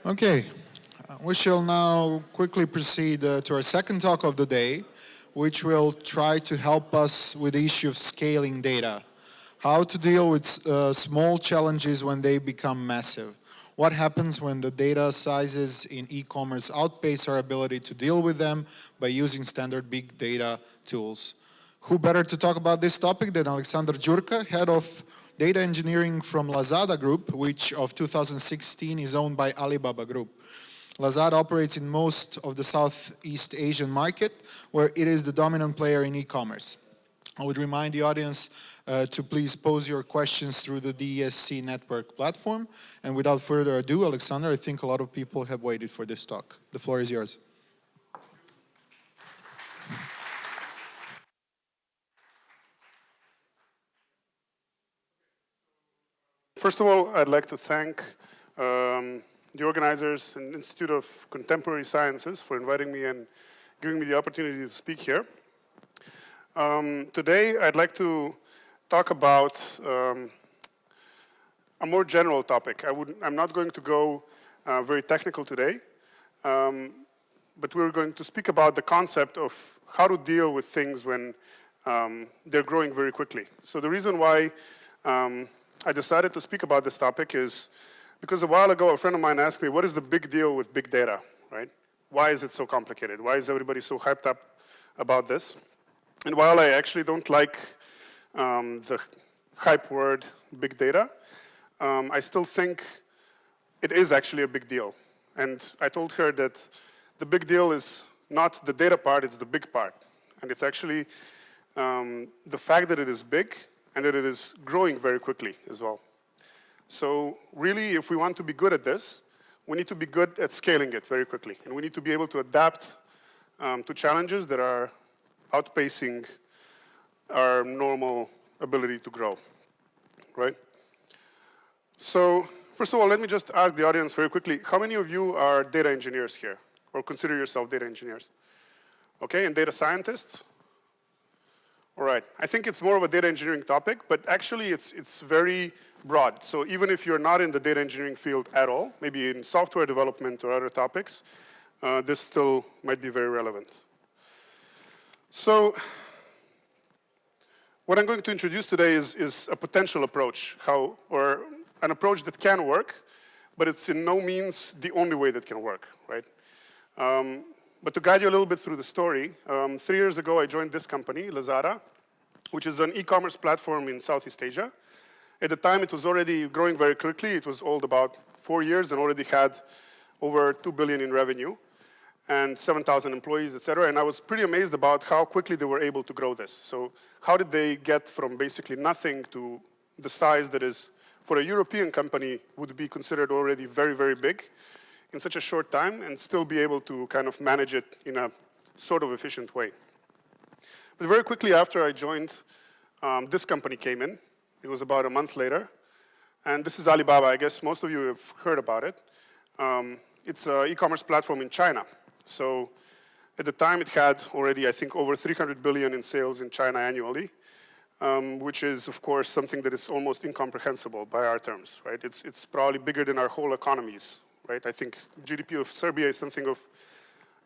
Okay, we shall now quickly proceed to our second talk of the day, which will try to help us with the issue of scaling data. How to deal with small challenges when they become massive. What happens when the data sizes in e-commerce outpace our ability to deal with them by using standard big data tools? Who better to talk about this topic than Aleksander Djurka, head of data engineering from Lazada Group, which of 2016 is owned by Alibaba Group. Lazada operates in most of the Southeast Asian market, where it is the dominant player in e-commerce. I would remind the audience to please pose your questions through the DSC network platform. And without further ado, Aleksander, I think a lot of people have waited for this talk. The floor is yours. First of all, I'd like to thank the organizers and Institute of Contemporary Sciences for inviting me and giving me the opportunity to speak here. Today, I'd like to talk about a more general topic. I'm not going to go very technical today, but we're going to speak about the concept of how to deal with things when they're growing very quickly. So the reason why I decided to speak about this topic is because a while ago, a friend of mine asked me, what is the big deal with big data, right? Why is it so complicated? Why is everybody so hyped up about this? And while I actually don't like the hype word big data, I still think it is actually a big deal. And I told her that the big deal is not the data part, it's the big part. And it's actually the fact that it is big and that it is growing very quickly as well. So really, if we want to be good at this, we need to be good at scaling it very quickly. And we need to be able to adapt to challenges that are outpacing our normal ability to grow, right? So first of all, let me just ask the audience very quickly, how many of you are data engineers here or consider yourself data engineers? Okay, and data scientists? All right, I think it's more of a data engineering topic, but actually it's very broad. So even if you're not in the data engineering field at all, maybe in software development or other topics, this still might be very relevant. So what I'm going to introduce today is a potential approach, or an approach that can work, but it's in no means the only way that can work, right? But to guide you a little bit through the story, 3 years ago I joined this company, Lazada, which is an e-commerce platform in Southeast Asia. At the time it was already growing very quickly. It was old about 4 years and already had over 2 billion in revenue and 7,000 employees, et cetera. And I was pretty amazed about how quickly they were able to grow this. So how did they get from basically nothing to the size that is, for a European company, would be considered already very, very big in such a short time and still be able to kind of manage it in a sort of efficient way. But very quickly after I joined, this company came in. It was about a month later. And this is Alibaba. I guess most of you have heard about it. It's an e-commerce platform in China. So at the time it had already, I think, over 300 billion in sales in China annually, which is, of course, something that is almost incomprehensible by our terms, right? It's probably bigger than our whole economies. Right? I think GDP of Serbia is something of,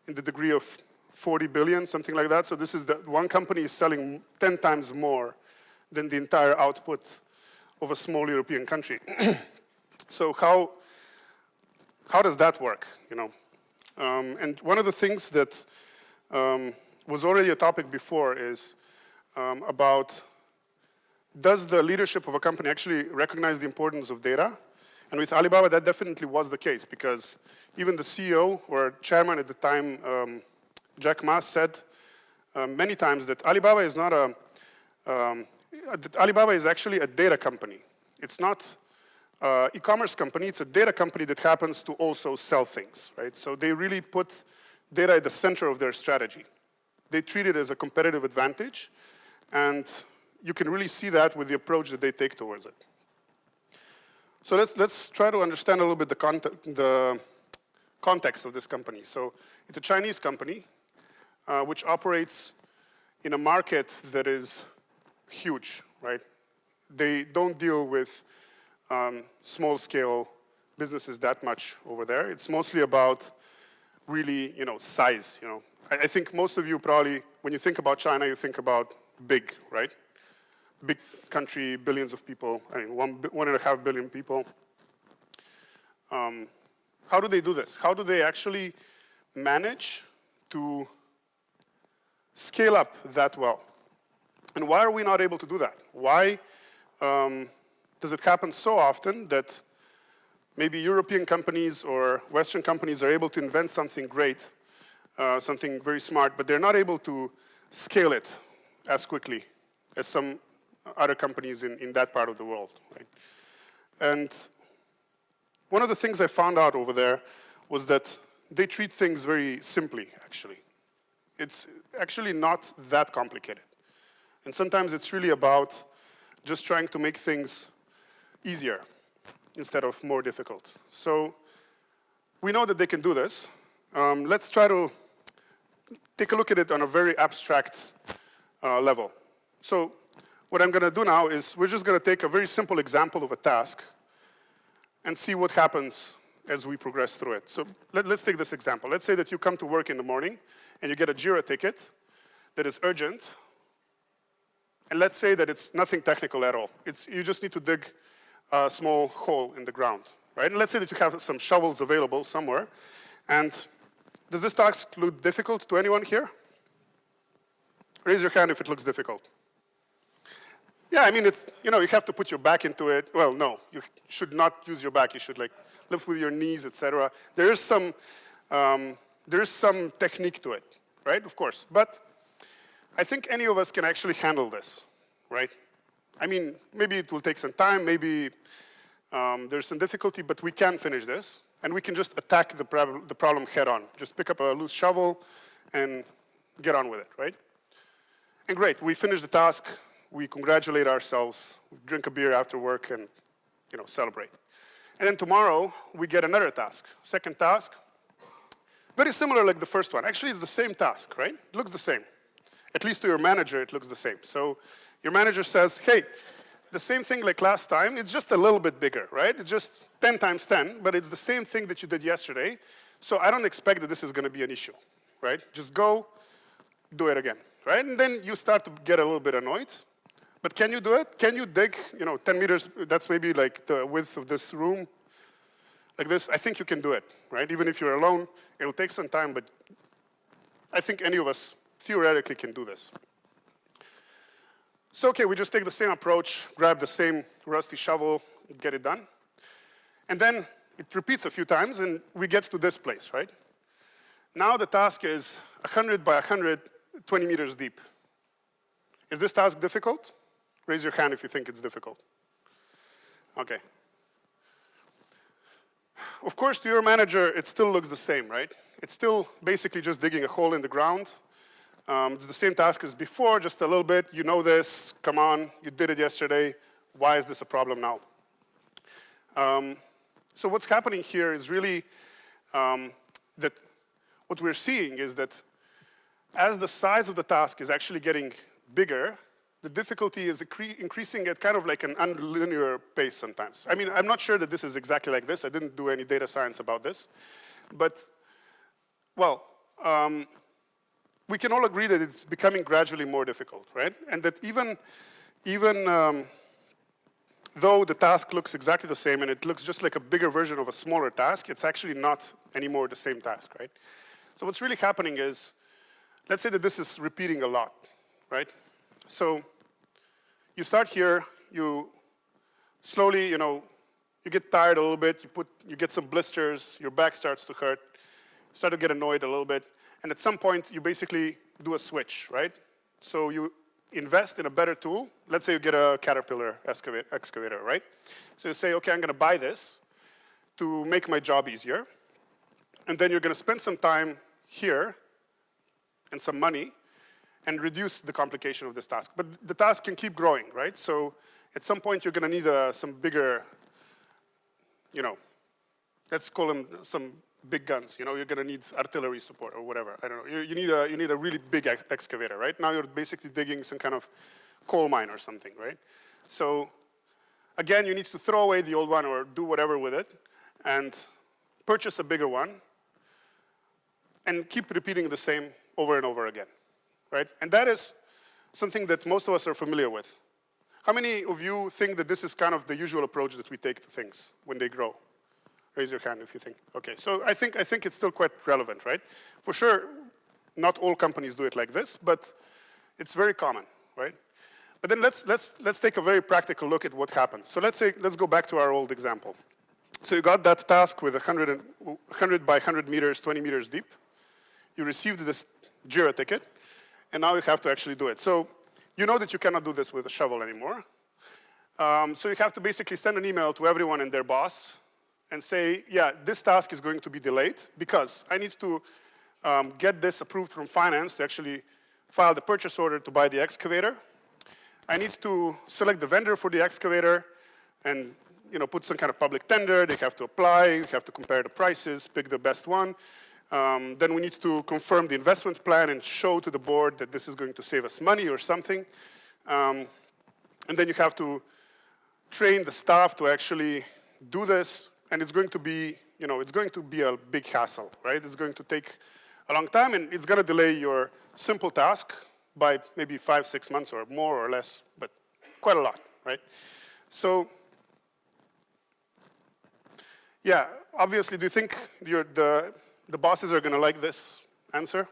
in the degree of 40 billion, something like that. So this is that one company is selling 10 times more than the entire output of a small European country. So how does that work, you know? And one of the things that was already a topic before is about, does the leadership of a company actually recognize the importance of data? And with Alibaba, that definitely was the case, because even the CEO or chairman at the time, Jack Ma, said many times that Alibaba is not Alibaba is actually a data company. It's not an e-commerce company, it's a data company that happens to also sell things, right? So they really put data at the center of their strategy. They treat it as a competitive advantage, and you can really see that with the approach that they take towards it. So let's try to understand a little bit the context of this company. So it's a Chinese company which operates in a market that is huge, right? They don't deal with small-scale businesses that much over there. It's mostly about really, size. I think most of you probably, when you think about China, you think about big, right? Big country, billions of people. I mean, 1.5 billion people. How do they do this? How do they actually manage to scale up that well? And why are we not able to do that? Why does it happen so often that maybe European companies or Western companies are able to invent something great, something very smart, but they're not able to scale it as quickly as some other companies in that part of the world, right? And one of the things I found out over there was that they treat things very simply, actually. It's actually not that complicated. And sometimes it's really about just trying to make things easier instead of more difficult. So we know that they can do this. Let's try to take a look at it on a very abstract level. So what I'm going to do now is we're just going to take a very simple example of a task and see what happens as we progress through it. So let's take this example. Let's say that you come to work in the morning and you get a Jira ticket that is urgent. And let's say that it's nothing technical at all. You just need to dig a small hole in the ground, right? And let's say that you have some shovels available somewhere. And does this task look difficult to anyone here? Raise your hand if it looks difficult. Yeah, I mean, you have to put your back into it. Well, no, you should not use your back. You should lift with your knees, etc. There is some technique to it, right? Of course. But I think any of us can actually handle this, right? I mean, maybe it will take some time, maybe there's some difficulty, but we can finish this, and we can just attack the problem head on. Just pick up a loose shovel and get on with it, right? And great, we finish the task, we congratulate ourselves, we drink a beer after work and, celebrate. And then tomorrow, we get another task, second task, very similar like the first one. Actually, it's the same task, right? It looks the same. At least to your manager, it looks the same. So your manager says, hey, the same thing like last time, it's just a little bit bigger, right? It's just 10 times 10, but it's the same thing that you did yesterday. So I don't expect that this is going to be an issue, right? Just go, do it again, right? And then you start to get a little bit annoyed. But can you do it? Can you dig, 10 meters, that's maybe like the width of this room, like this? I think you can do it, right? Even if you're alone, it'll take some time, but I think any of us theoretically can do this. So, okay, we just take the same approach, grab the same rusty shovel, get it done. And then it repeats a few times, and we get to this place, right? Now the task is 100 by 100, 20 meters deep. Is this task difficult? Raise your hand if you think it's difficult. Okay. Of course, to your manager, it still looks the same, right? It's still basically just digging a hole in the ground. It's the same task as before, just a little bit. You know this. Come on. You did it yesterday. Why is this a problem now? So what's happening here is really that what we're seeing is that as the size of the task is actually getting bigger, the difficulty is increasing at kind of like an unlinear pace sometimes. I mean, I'm not sure that this is exactly like this. I didn't do any data science about this. But, well, we can all agree that it's becoming gradually more difficult, right? And that even though the task looks exactly the same and it looks just like a bigger version of a smaller task, it's actually not anymore the same task, right? So what's really happening is, let's say that this is repeating a lot, right? So you start here, you slowly, you get tired a little bit, you get some blisters, your back starts to hurt, start to get annoyed a little bit, and at some point you basically do a switch, right? So you invest in a better tool. Let's say you get a Caterpillar excavator, right? So you say, okay, I'm going to buy this to make my job easier, and then you're going to spend some time here and some money and reduce the complication of this task. But the task can keep growing, right? So at some point, you're going to need some bigger, let's call them some big guns. You're going to need artillery support or whatever. I don't know. You need a really big excavator, right? Now you're basically digging some kind of coal mine or something, right? So again, you need to throw away the old one or do whatever with it. and purchase a bigger one and keep repeating the same over and over again, right? And that is something that most of us are familiar with. How many of you think that this is kind of the usual approach that we take to things when they grow? Raise your hand if you think. Okay, so I think it's still quite relevant, right? For sure, not all companies do it like this, but it's very common, right? But then let's take a very practical look at what happens. So let's go back to our old example. So you got that task with 100 by 100 meters, 20 meters deep. You received this Jira ticket, and now you have to actually do it. So you know that you cannot do this with a shovel anymore. So you have to basically send an email to everyone and their boss and say, yeah, this task is going to be delayed because I need to get this approved from finance to actually file the purchase order to buy the excavator. I need to select the vendor for the excavator and put some kind of public tender. They have to apply. You have to compare the prices, pick the best one. Then we need to confirm the investment plan and show to the board that this is going to save us money or something. And then you have to train the staff to actually do this. And it's going to be, it's going to be a big hassle, right? It's going to take a long time, and it's going to delay your simple task by maybe 5, 6 months or more or less, but quite a lot, right? So, yeah, obviously, do you think the bosses are going to like this answer?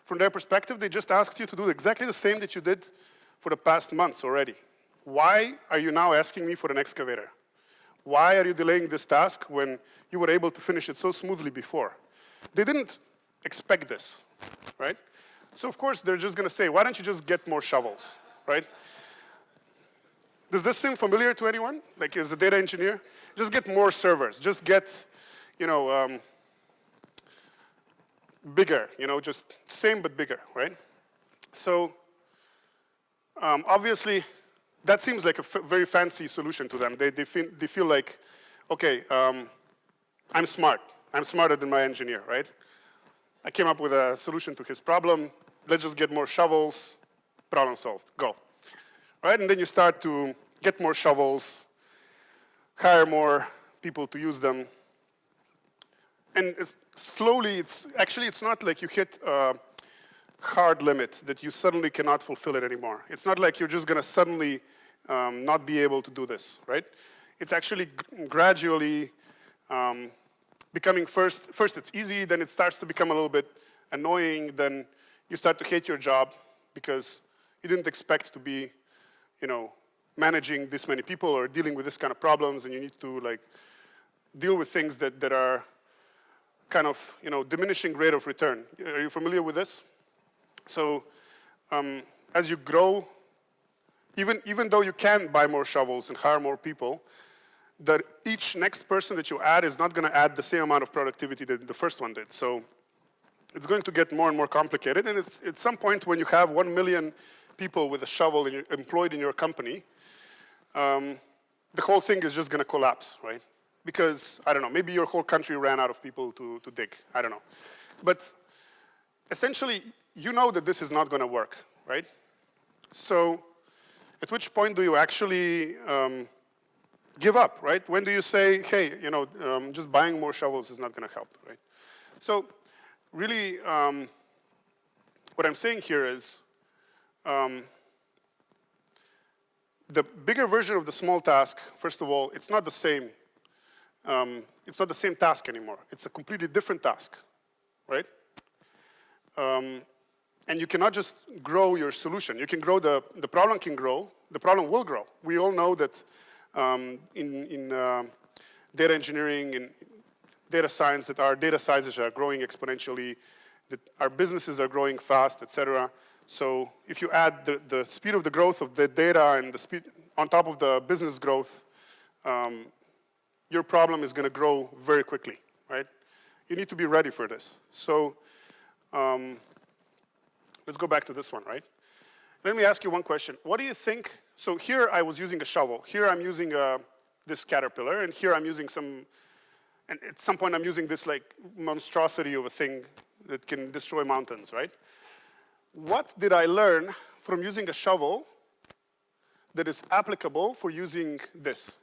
From their perspective, they just asked you to do exactly the same that you did for the past months already. Why are you now asking me for an excavator? Why are you delaying this task when you were able to finish it so smoothly before? They didn't expect this, right? So of course, they're just going to say, why don't you just get more shovels, right? Does this seem familiar to anyone? Like, as a data engineer? Just get more servers. Just get, bigger, just same but bigger, right? So obviously, that seems like a very fancy solution to them. They feel like, okay, I'm smart. I'm smarter than my engineer, right? I came up with a solution to his problem. Let's just get more shovels. Problem solved. Go. Right? And then you start to get more shovels, hire more people to use them. And slowly, it's not like you hit a hard limit that you suddenly cannot fulfill it anymore. It's not like you're just going to suddenly not be able to do this, right? It's actually gradually becoming first it's easy, then it starts to become a little bit annoying, then you start to hate your job because you didn't expect to be, managing this many people or dealing with this kind of problems, and you need to deal with things that are kind of, diminishing rate of return. Are you familiar with this? So as you grow, even though you can buy more shovels and hire more people, that each next person that you add is not going to add the same amount of productivity that the first one did. So it's going to get more and more complicated. And it's at some point when you have 1 million people with a shovel employed in your company, the whole thing is just going to collapse, right? Because, I don't know, maybe your whole country ran out of people to dig. I don't know. But essentially, you know that this is not going to work, right? So at which point do you actually give up, right? When do you say, hey, just buying more shovels is not going to help, right? So really, what I'm saying here is the bigger version of the small task, first of all, it's not the same. It's not the same task anymore. It's a completely different task, right? And you cannot just grow your solution. You can grow the problem can grow. The problem will grow. We all know that in data engineering and data science that our data sizes are growing exponentially, that our businesses are growing fast, et cetera. So if you add the speed of the growth of the data and the speed on top of the business growth, your problem is going to grow very quickly, right? You need to be ready for this. So let's go back to this one, right? Let me ask you one question. What do you think? So here I was using a shovel. Here I'm using this caterpillar, and here I'm using and at some point I'm using this monstrosity of a thing that can destroy mountains, right? What did I learn from using a shovel that is applicable for using this?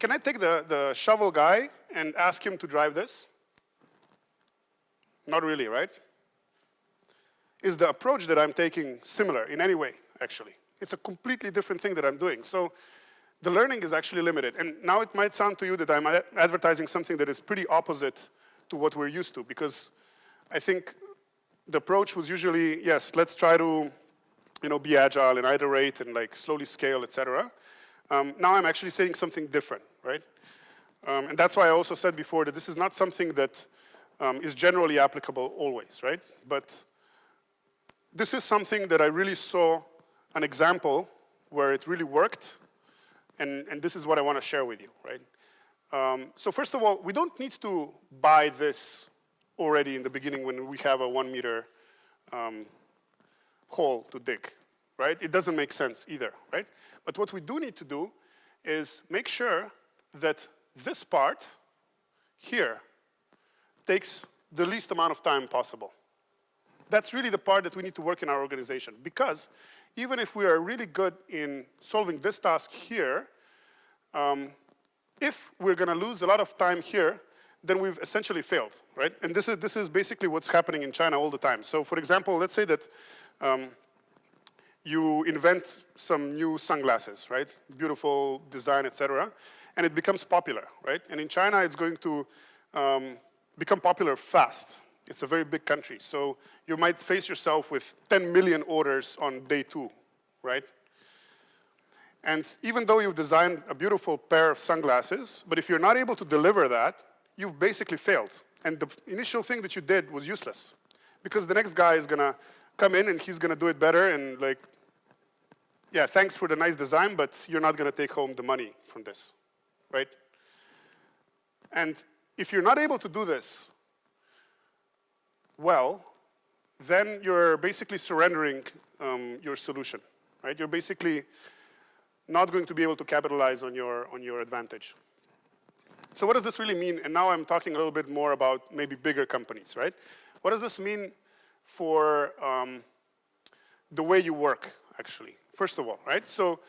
can I take the shovel guy and ask him to drive this? Not really, right? Is the approach that I'm taking similar in any way, actually? It's a completely different thing that I'm doing. So the learning is actually limited. And now it might sound to you that I'm advertising something that is pretty opposite to what we're used to, because I think the approach was usually, yes, let's try to be agile and iterate and like slowly scale, etc. Now I'm actually saying something different, right? And that's why I also said before that this is not something that is generally applicable always, right? But this is something that I really saw an example where it really worked, and this is what I want to share with you, right? So first of all, we don't need to buy this already in the beginning when we have a 1 meter hole to dig, right? It doesn't make sense either, right? But what we do need to do is make sure that this part here takes the least amount of time possible. That's really the part that we need to work in our organization, because even if we are really good in solving this task here, if we're going to lose a lot of time here, then we've essentially failed, right? And this is basically what's happening in China all the time. So for example, let's say that you invent some new sunglasses, right? Beautiful design, etc., and it becomes popular, right? And in China, it's going to become popular fast. It's a very big country. So you might face yourself with 10 million orders on day 2, right? And even though you've designed a beautiful pair of sunglasses, but if you're not able to deliver that, you've basically failed. And the initial thing that you did was useless, because the next guy is going to come in and he's going to do it better and like, yeah, thanks for the nice design, but you're not going to take home the money from this, right? And if you're not able to do this well, then you're basically surrendering your solution, right? You're basically not going to be able to capitalize on your advantage. So what does this really mean? And now I'm talking a little bit more about maybe bigger companies, right? What does this mean for the way you work, actually? First of all, right? So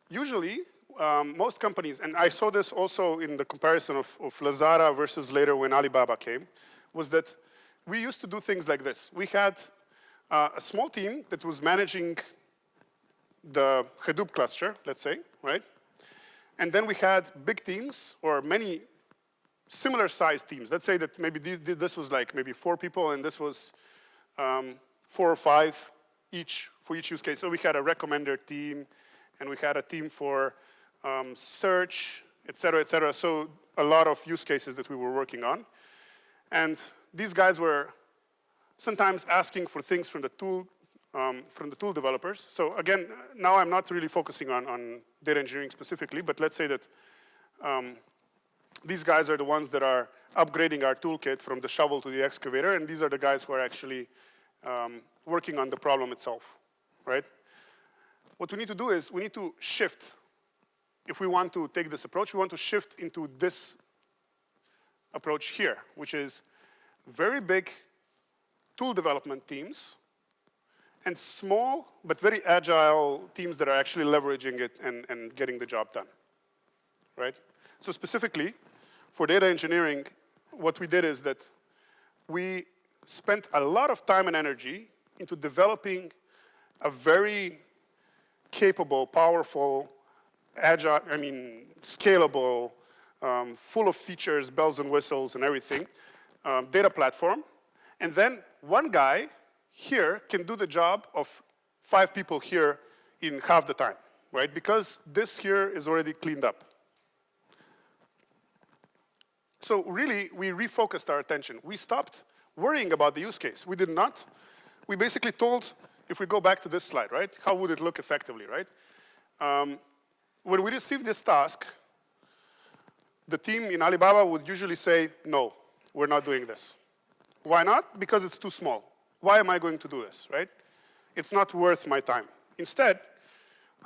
usually, most companies, and I saw this also in the comparison of Lazada versus later when Alibaba came, was that we used to do things like this. We had a small team that was managing the Hadoop cluster, let's say, right? And then we had big teams, or many similar sized teams. Let's say that maybe this was like maybe 4 people, and this was 4 or 5 each for each use case. So we had a recommender team, and we had a team for search, et cetera, et cetera. So a lot of use cases that we were working on. And these guys were sometimes asking for things from the tool developers. So again, now I'm not really focusing on data engineering specifically, but let's say that these guys are the ones that are upgrading our toolkit from the shovel to the excavator, and these are the guys who are actually working on the problem itself, right? What we need to do is we need to shift. If we want to take this approach, we want to shift into this approach here, which is very big tool development teams and small but very agile teams that are actually leveraging it and getting the job done, right? So specifically, for data engineering, what we did is that we spent a lot of time and energy into developing a very capable, powerful, agile, scalable, full of features, bells and whistles and everything, data platform. And then one guy here can do the job of 5 people here in half the time, right? Because this here is already cleaned up. So really, we refocused our attention. We stopped worrying about the use case. We did not. We basically told, if we go back to this slide, right? How would it look effectively, right? When we received this task, the team in Alibaba would usually say, no, we're not doing this. Why not? Because it's too small. Why am I going to do this, right? It's not worth my time. Instead,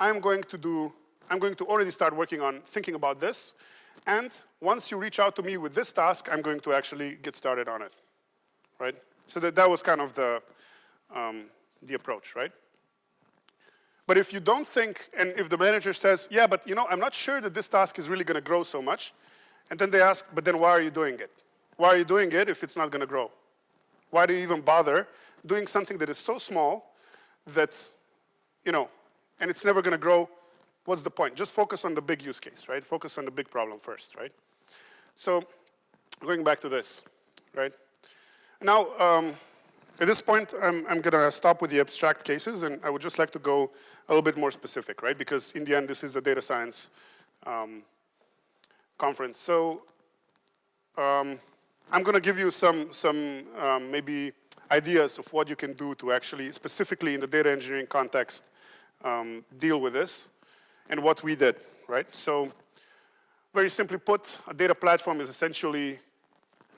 I'm going to already start working on thinking about this. And once you reach out to me with this task, I'm going to actually get started on it, right? So that was kind of the approach, right? But if you don't think, and if the manager says, yeah, but I'm not sure that this task is really going to grow so much, and then they ask, but then why are you doing it? Why are you doing it if it's not going to grow? Why do you even bother doing something that is so small that, and it's never going to grow? What's the point? Just focus on the big use case, right? Focus on the big problem first, right? So going back to this, right? Now, at this point, I'm going to stop with the abstract cases, and I would just like to go a little bit more specific, right? Because in the end, this is a data science conference. So I'm going to give you some maybe ideas of what you can do to actually, specifically in the data engineering context, deal with this, and what we did, right? So very simply put, a data platform is essentially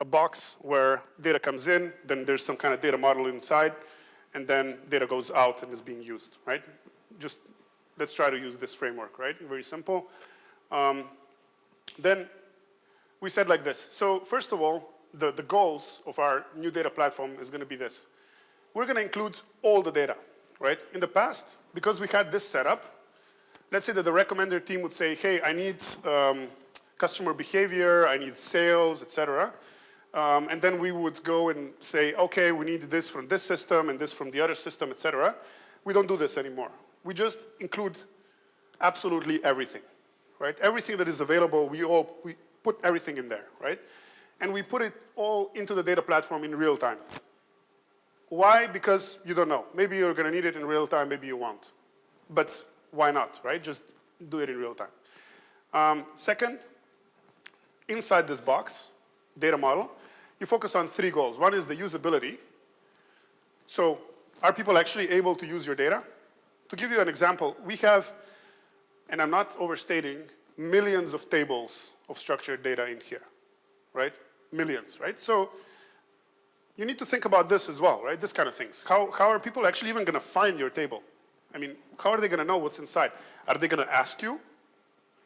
a box where data comes in, then there's some kind of data model inside, and then data goes out and is being used, right? Just let's try to use this framework, right? Very simple. Then we said like this. So first of all, the goals of our new data platform is going to be this. We're going to include all the data, right? In the past, because we had this setup, let's say that the recommender team would say, hey, I need customer behavior, I need sales, etc. And then we would go and say, okay, we need this from this system and this from the other system, etc. We don't do this anymore. We just include absolutely everything, right? Everything that is available, we put everything in there, right? And we put it all into the data platform in real time. Why? Because you don't know. Maybe you're going to need it in real time, maybe you won't. But why not, right? Just do it in real time. Second, inside this box, data model, you focus on 3 goals. One is the usability. So are people actually able to use your data? To give you an example, we have, and I'm not overstating, millions of tables of structured data in here, right? Millions, right? So you need to think about this as well, right? This kind of things. How are people actually even going to find your table? I mean, how are they going to know what's inside? Are they going to ask you,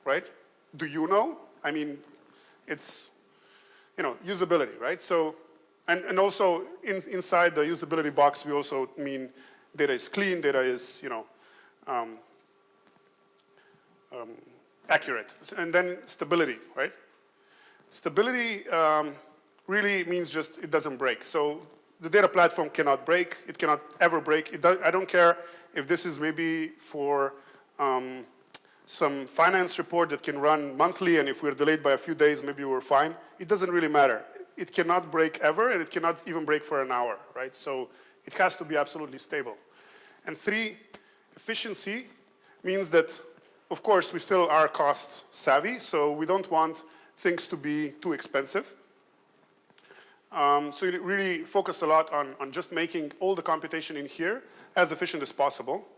right? Do you know? I mean, it's, usability, right? So, and also inside the usability box, we also mean data is clean, data is, accurate. And then stability, right? Stability really means just it doesn't break. So the data platform cannot break. It cannot ever break. I don't care if this is maybe for some finance report that can run monthly, and if we're delayed by a few days, maybe we're fine. It doesn't really matter. It cannot break ever, and it cannot even break for an hour, right? So it has to be absolutely stable. And 3, efficiency means that, of course, we still are cost savvy, so we don't want things to be too expensive. So you really focus a lot on just making all the computation in here as efficient as possible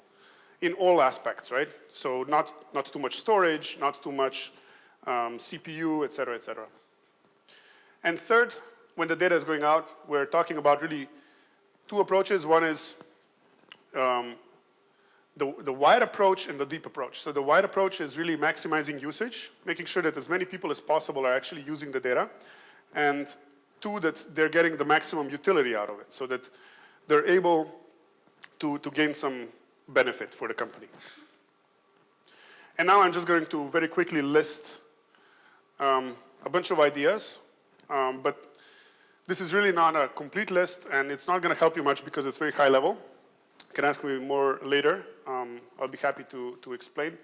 in all aspects, right? So not too much storage, not too much CPU, et cetera, et cetera. And third, when the data is going out, we're talking about really 2 approaches. One is the wide approach and the deep approach. So the wide approach is really maximizing usage, making sure that as many people as possible are actually using the data. And 2, that they're getting the maximum utility out of it, so that they're able to gain some benefit for the company. And now I'm just going to very quickly list a bunch of ideas, but this is really not a complete list, and it's not going to help you much because it's very high level. You can ask me more later. I'll be happy to explain.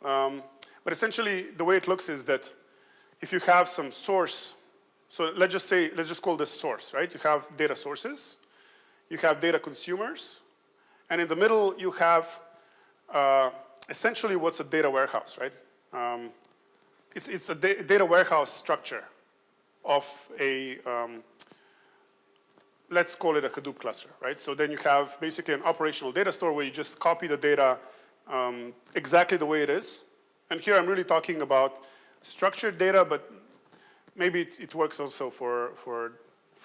But essentially, the way it looks is that if you have some source, so let's just call this source, right? You have data sources, you have data consumers, and in the middle you have essentially what's a data warehouse, right? It's a data warehouse structure of a, let's call it a Hadoop cluster, right? So then you have basically an operational data store where you just copy the data exactly the way it is. And here I'm really talking about structured data, but maybe it works also for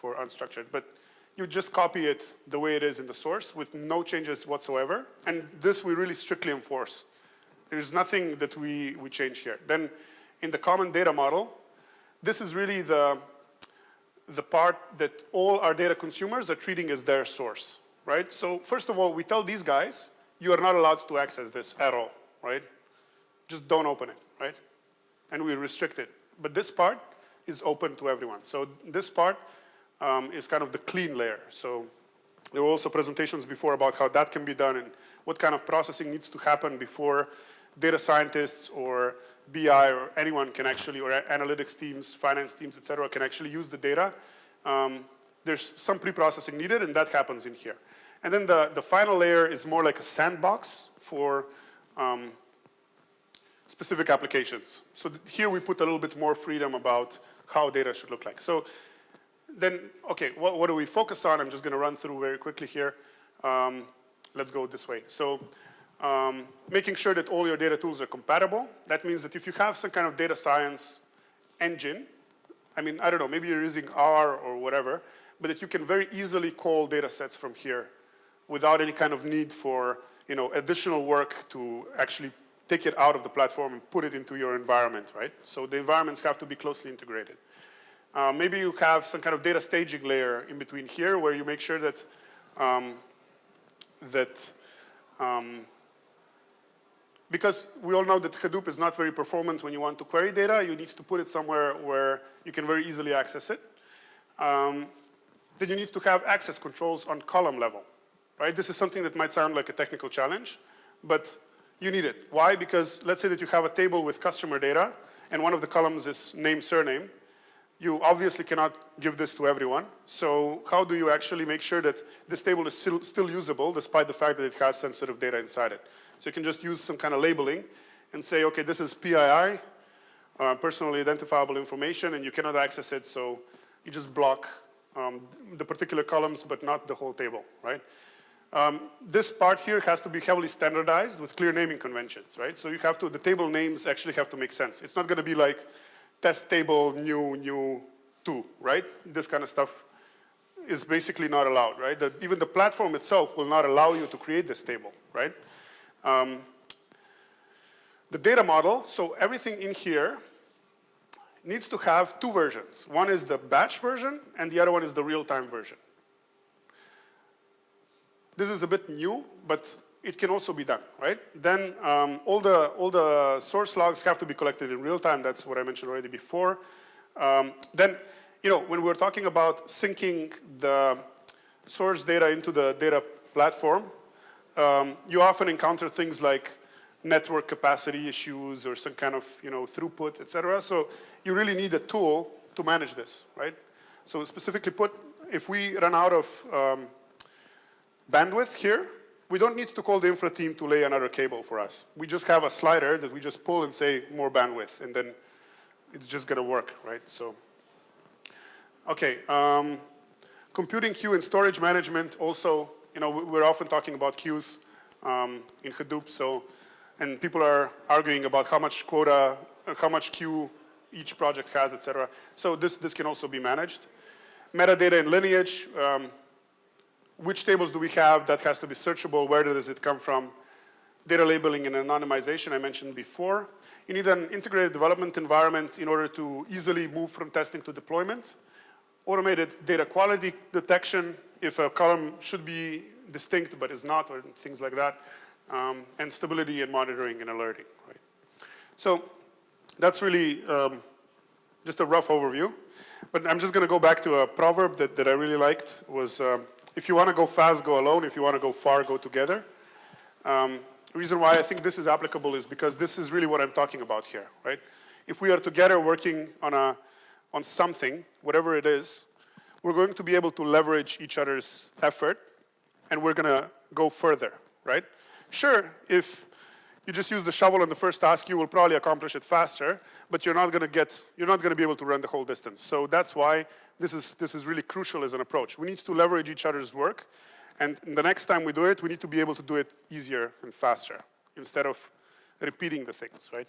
unstructured. But you just copy it the way it is in the source with no changes whatsoever. And this we really strictly enforce. There's nothing that we change here. Then in the common data model, this is really the part that all our data consumers are treating as their source, right? So first of all, we tell these guys, you are not allowed to access this at all, right? Just don't open it, right? And we restrict it. But this part is open to everyone. So this part is kind of the clean layer. So there were also presentations before about how that can be done and what kind of processing needs to happen before data scientists or BI or anyone can actually, or analytics teams, finance teams, et cetera, can actually use the data. There's some pre-processing needed, and that happens in here. And then the final layer is more like a sandbox for specific applications. So here we put a little bit more freedom about how data should look like. So then, okay, what do we focus on? I'm just going to run through very quickly here. Let's go this way. So making sure that all your data tools are compatible. That means that if you have some kind of data science engine, I mean, I don't know, maybe you're using R or whatever, but that you can very easily call data sets from here without any kind of need for, you know, additional work to actually take it out of the platform and put it into your environment, right? So the environments have to be closely integrated. Maybe you have some kind of data staging layer in between here where you make sure that because we all know that Hadoop is not very performant when you want to query data, you need to put it somewhere where you can very easily access it. Then you need to have access controls on column level, right? This is something that might sound like a technical challenge, but you need it. Why? Because let's say that you have a table with customer data, and one of the columns is name, surname. You obviously cannot give this to everyone. So how do you actually make sure that this table is still usable despite the fact that it has sensitive data inside it? So you can just use some kind of labeling and say, okay, this is PII, personally identifiable information, and you cannot access it, so you just block the particular columns, but not the whole table, right? This part here has to be heavily standardized with clear naming conventions, right? So you have to, the table names actually have to make sense. It's not going to be like test table new 2, right? This kind of stuff is basically not allowed, right? Even the platform itself will not allow you to create this table, right? The data model, so everything in here needs to have 2 versions. One is the batch version, and the other one is the real-time version. This is a bit new, but it can also be done, right? Then all the source logs have to be collected in real time. That's what I mentioned already before. Then, you know, when we're talking about syncing the source data into the data platform, you often encounter things like network capacity issues or some kind of, you know, throughput, et cetera. So you really need a tool to manage this, right? So specifically put, if we run out of bandwidth here, we don't need to call the infra team to lay another cable for us. We just have a slider that we just pull and say more bandwidth, and then it's just going to work, right? So, okay, computing queue and storage management also, you know, we're often talking about queues in Hadoop, so, and people are arguing about how much quota, how much queue each project has, et cetera. So this can also be managed. Metadata and lineage, which tables do we have that has to be searchable? Where does it come from? Data labeling and anonymization I mentioned before. You need an integrated development environment in order to easily move from testing to deployment. Automated data quality detection, if a column should be distinct but is not, or things like that. And stability and monitoring and alerting, right? So that's really just a rough overview. But I'm just going to go back to a proverb that I really liked, was if you want to go fast, go alone. If you want to go far, go together. The reason why I think this is applicable is because this is really what I'm talking about here, right? If we are together working on something, whatever it is, we're going to be able to leverage each other's effort, and we're going to go further, right? Sure, if you just use the shovel on the first task, you will probably accomplish it faster, but you're not going to be able to run the whole distance. So that's why this is really crucial as an approach. We need to leverage each other's work, and the next time we do it, we need to be able to do it easier and faster instead of repeating the things, right?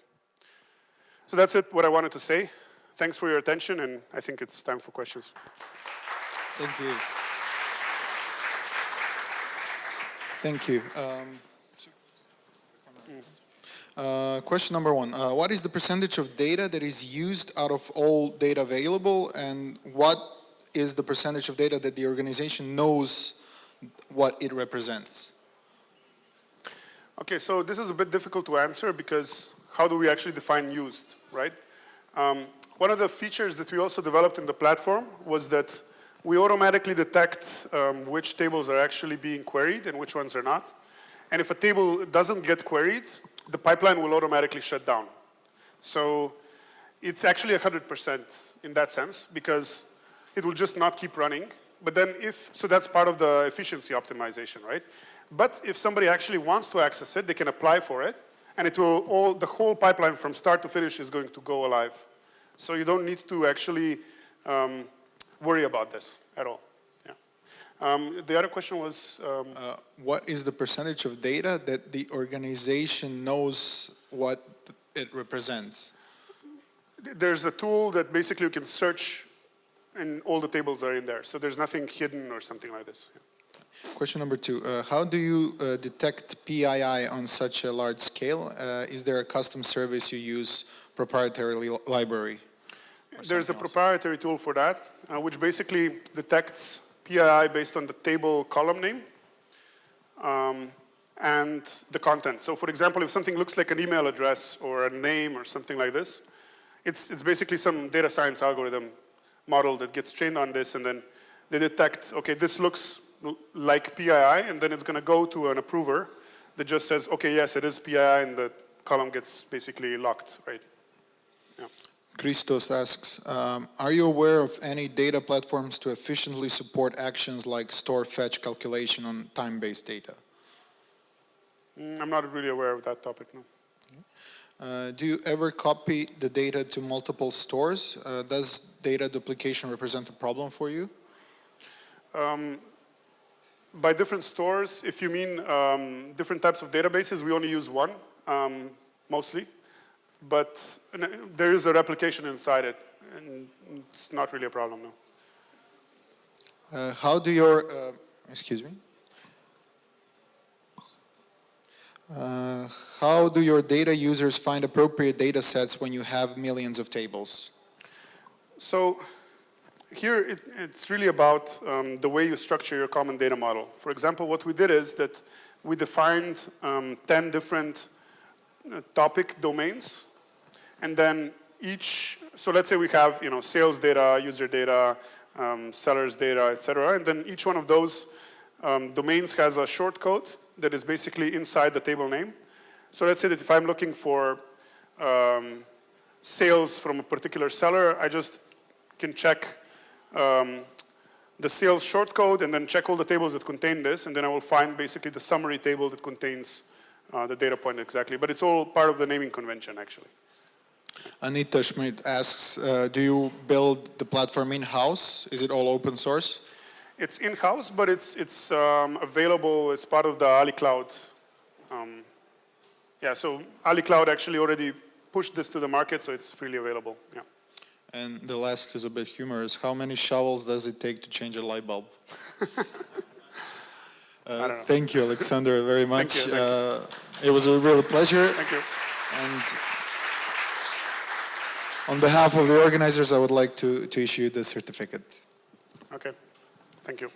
So that's it, what I wanted to say. Thanks for your attention, and I think it's time for questions. Thank you. Thank you. Question number 1. What is the percentage of data that is used out of all data available, and what is the percentage of data that the organization knows what it represents? Okay, so this is a bit difficult to answer because how do we actually define used, right? One of the features that we also developed in the platform was that we automatically detect which tables are actually being queried and which ones are not. And if a table doesn't get queried, the pipeline will automatically shut down. So it's actually 100% in that sense because it will just not keep running. But then so that's part of the efficiency optimization, right? But if somebody actually wants to access it, they can apply for it, and it will the whole pipeline from start to finish is going to go alive. So you don't need to actually worry about this at all. Yeah. The other question was? What is the percentage of data that the organization knows what it represents? There's a tool that basically you can search, and all the tables are in there. So there's nothing hidden or something like this. Yeah. Question number 2. How do you detect PII on such a large scale? Is there a custom service you use, proprietary library? There's a proprietary tool for that, which basically detects PII based on the table column name and the content. So for example, if something looks like an email address or a name or something like this, it's basically some data science algorithm model that gets trained on this, and then they detect, okay, this looks like PII, and then it's going to go to an approver that just says, okay, yes, it is PII, and the column gets basically locked, right? Yeah. Christos asks, are you aware of any data platforms to efficiently support actions like store fetch calculation on time-based data? I'm not really aware of that topic, no. Do you ever copy the data to multiple stores? Does data duplication represent a problem for you? By different stores, if you mean different types of databases, we only use one, mostly. But there is a replication inside it, and it's not really a problem, no. How do your, excuse me? How do your data users find appropriate data sets when you have millions of tables? So here it's really about the way you structure your common data model. For example, what we did is that we defined 10 different topic domains, and then so let's say we have sales data, user data, sellers data, etc., and then each one of those domains has a shortcode that is basically inside the table name. So let's say that if I'm looking for sales from a particular seller, I just can check the sales shortcode and then check all the tables that contain this, and then I will find basically the summary table that contains the data point exactly. But it's all part of the naming convention, actually. Anita Schmidt asks, do you build the platform in-house? Is it all open source? It's in-house, but it's available as part of the Ali Cloud. Yeah, so Ali Cloud actually already pushed this to the market, so it's freely available. Yeah. And the last is a bit humorous. How many shovels does it take to change a light bulb? Thank you, Aleksander, very much. Thank you. It was a real pleasure. Thank you. And on behalf of the organizers, I would like to issue the certificate. Okay. Thank you.